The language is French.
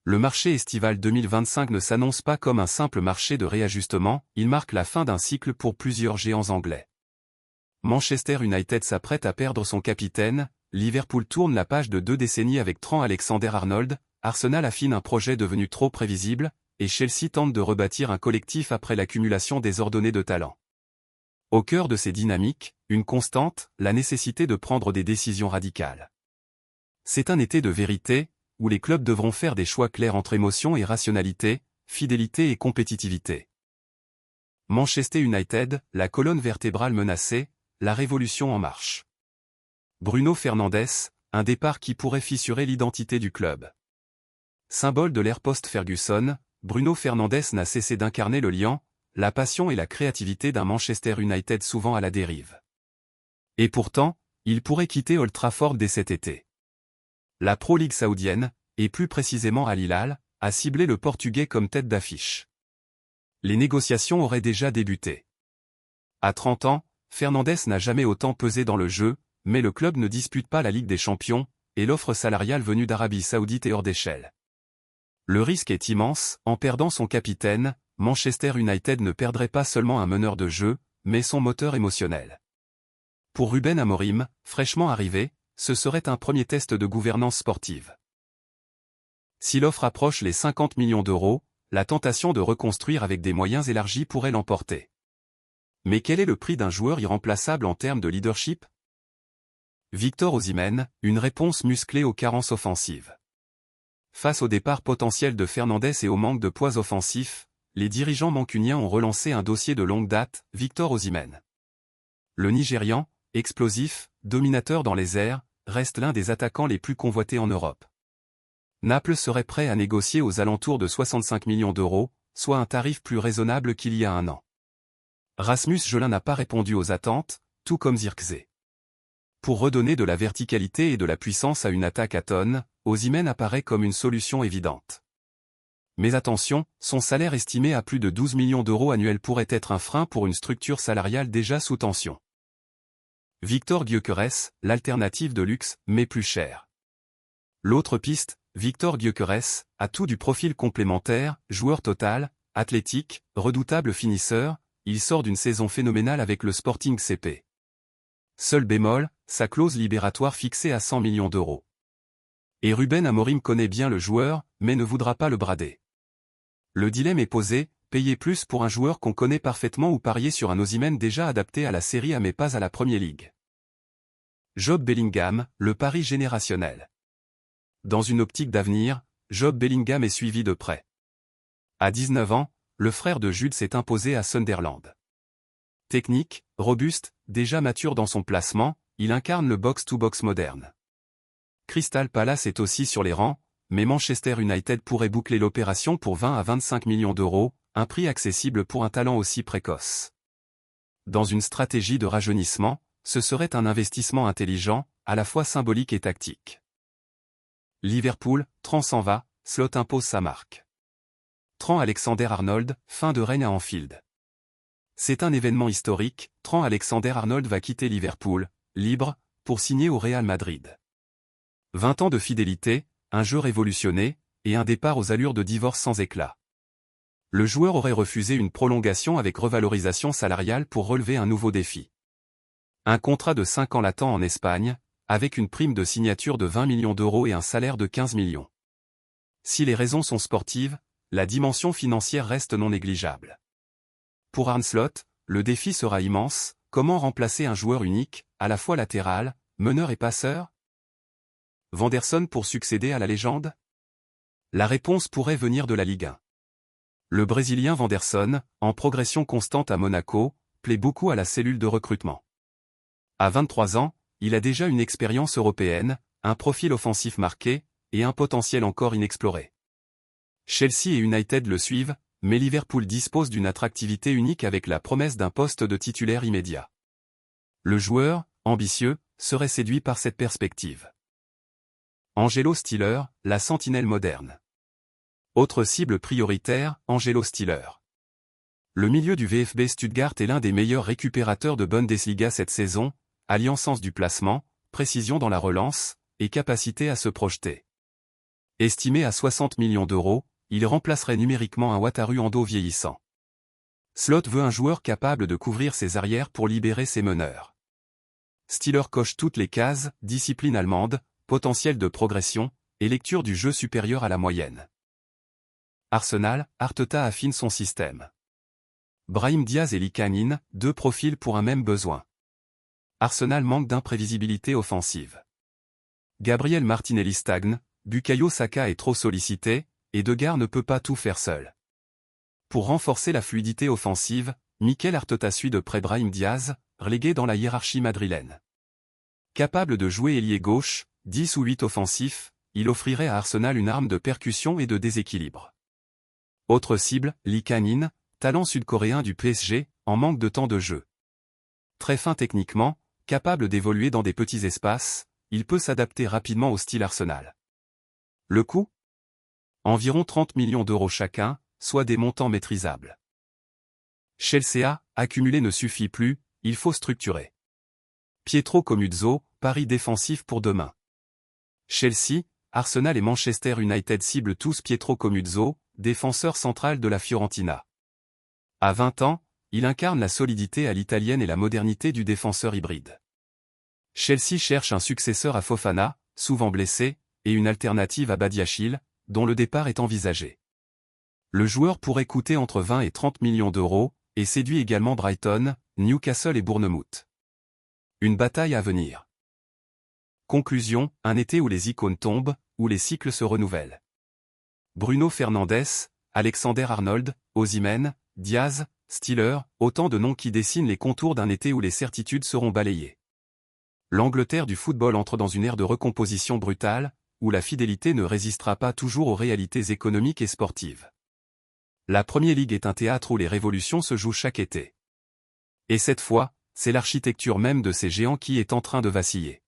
Le marché estival 2025 ne s'annonce pas comme un simple marché de réajustement, il marque la fin d'un cycle pour plusieurs géants anglais. Manchester United s'apprête à perdre son capitaine, Liverpool tourne la page de 2 décennies avec Trent Alexander-Arnold, Arsenal affine un projet devenu trop prévisible, et Chelsea tente de rebâtir un collectif après l'accumulation désordonnée de talents. Au cœur de ces dynamiques, une constante, la nécessité de prendre des décisions radicales. C'est un été de vérité, où les clubs devront faire des choix clairs entre émotion et rationalité, fidélité et compétitivité. Manchester United, la colonne vertébrale menacée, la révolution en marche. Bruno Fernandes, un départ qui pourrait fissurer l'identité du club. Symbole de l'ère post-Ferguson, Bruno Fernandes n'a cessé d'incarner le liant, la passion et la créativité d'un Manchester United souvent à la dérive. Et pourtant, il pourrait quitter Old Trafford dès cet été. La Pro League saoudienne, et plus précisément Al Hilal, a ciblé le Portugais comme tête d'affiche. Les négociations auraient déjà débuté. À 30 ans, Fernandes n'a jamais autant pesé dans le jeu, mais le club ne dispute pas la Ligue des Champions, et l'offre salariale venue d'Arabie Saoudite est hors d'échelle. Le risque est immense, en perdant son capitaine, Manchester United ne perdrait pas seulement un meneur de jeu, mais son moteur émotionnel. Pour Ruben Amorim, fraîchement arrivé, ce serait un premier test de gouvernance sportive. Si l'offre approche les 50 millions d'euros, la tentation de reconstruire avec des moyens élargis pourrait l'emporter. Mais quel est le prix d'un joueur irremplaçable en termes de leadership? Victor Osimhen, une réponse musclée aux carences offensives. Face au départ potentiel de Fernandes et au manque de poids offensif, les dirigeants mancuniens ont relancé un dossier de longue date, Victor Osimhen. Le Nigérian, explosif, dominateur dans les airs, reste l'un des attaquants les plus convoités en Europe. Naples serait prêt à négocier aux alentours de 65 millions d'euros, soit un tarif plus raisonnable qu'il y a un an. Rasmus Jolin n'a pas répondu aux attentes, tout comme Zirkzee. Pour redonner de la verticalité et de la puissance à une attaque à tonnes, Osimhen apparaît comme une solution évidente. Mais attention, son salaire estimé à plus de 12 millions d'euros annuels pourrait être un frein pour une structure salariale déjà sous tension. Victor Gyökeres, l'alternative de luxe, mais plus chère. L'autre piste, Victor Gyökeres, atout du profil complémentaire, joueur total, athlétique, redoutable finisseur, il sort d'une saison phénoménale avec le Sporting CP. Seul bémol, sa clause libératoire fixée à 100 millions d'euros. Et Ruben Amorim connaît bien le joueur, mais ne voudra pas le brader. Le dilemme est posé, payer plus pour un joueur qu'on connaît parfaitement ou parier sur un Osimhen déjà adapté à la Serie A mais pas à la Premier League. Job Bellingham, le pari générationnel. Dans une optique d'avenir, Job Bellingham est suivi de près. À 19 ans, le frère de Jude s'est imposé à Sunderland. Technique, robuste, déjà mature dans son placement, il incarne le box-to-box moderne. Crystal Palace est aussi sur les rangs, mais Manchester United pourrait boucler l'opération pour 20 à 25 millions d'euros, un prix accessible pour un talent aussi précoce. Dans une stratégie de rajeunissement, ce serait un investissement intelligent, à la fois symbolique et tactique. Liverpool, Trent s'en va, Slot impose sa marque. Trent Alexander-Arnold, fin de règne à Anfield. C'est un événement historique, Trent Alexander-Arnold va quitter Liverpool, libre, pour signer au Real Madrid. 20 ans de fidélité, un jeu révolutionné, et un départ aux allures de divorce sans éclat. Le joueur aurait refusé une prolongation avec revalorisation salariale pour relever un nouveau défi. Un contrat de 5 ans l'attend en Espagne, avec une prime de signature de 20 millions d'euros et un salaire de 15 millions. Si les raisons sont sportives, la dimension financière reste non négligeable. Pour Arne Slot, le défi sera immense, comment remplacer un joueur unique, à la fois latéral, meneur et passeur? Vanderson pour succéder à la légende? La réponse pourrait venir de la Ligue 1. Le Brésilien Vanderson, en progression constante à Monaco, plaît beaucoup à la cellule de recrutement. À 23 ans, il a déjà une expérience européenne, un profil offensif marqué, et un potentiel encore inexploré. Chelsea et United le suivent, mais Liverpool dispose d'une attractivité unique avec la promesse d'un poste de titulaire immédiat. Le joueur, ambitieux, serait séduit par cette perspective. Angelo Stiller, la sentinelle moderne. Autre cible prioritaire, Angelo Stiller. Le milieu du VfB Stuttgart est l'un des meilleurs récupérateurs de Bundesliga cette saison, alliant sens du placement, précision dans la relance, et capacité à se projeter. Estimé à 60 millions d'euros, il remplacerait numériquement un Wataru Ando vieillissant. Slot veut un joueur capable de couvrir ses arrières pour libérer ses meneurs. Steeler coche toutes les cases, discipline allemande, potentiel de progression, et lecture du jeu supérieur à la moyenne. Arsenal, Arteta affine son système. Brahim Diaz et Likanin, deux profils pour un même besoin. Arsenal manque d'imprévisibilité offensive. Gabriel Martinelli stagne, Bukayo Saka est trop sollicité, et Degar ne peut pas tout faire seul. Pour renforcer la fluidité offensive, Mikel Arteta suit de près Brahim Diaz, relégué dans la hiérarchie madrilène. Capable de jouer ailier gauche, 10 ou 8 offensifs, il offrirait à Arsenal une arme de percussion et de déséquilibre. Autre cible, Lee Kang-in, talent sud-coréen du PSG, en manque de temps de jeu. Très fin techniquement, capable d'évoluer dans des petits espaces, il peut s'adapter rapidement au style Arsenal. Le coût ? Environ 30 millions d'euros chacun, soit des montants maîtrisables. Chelsea, accumuler ne suffit plus, il faut structurer. Pietro Comuzzo, pari défensif pour demain. Chelsea, Arsenal et Manchester United ciblent tous Pietro Comuzzo, défenseur central de la Fiorentina. À 20 ans, il incarne la solidité à l'italienne et la modernité du défenseur hybride. Chelsea cherche un successeur à Fofana, souvent blessé, et une alternative à Badiachil, dont le départ est envisagé. Le joueur pourrait coûter entre 20 et 30 millions d'euros, et séduit également Brighton, Newcastle et Bournemouth. Une bataille à venir. Conclusion, un été où les icônes tombent, où les cycles se renouvellent. Bruno Fernandes, Alexander-Arnold, Osimhen, Diaz, Steeler, autant de noms qui dessinent les contours d'un été où les certitudes seront balayées. L'Angleterre du football entre dans une ère de recomposition brutale, où la fidélité ne résistera pas toujours aux réalités économiques et sportives. La Premier League est un théâtre où les révolutions se jouent chaque été. Et cette fois, c'est l'architecture même de ces géants qui est en train de vaciller.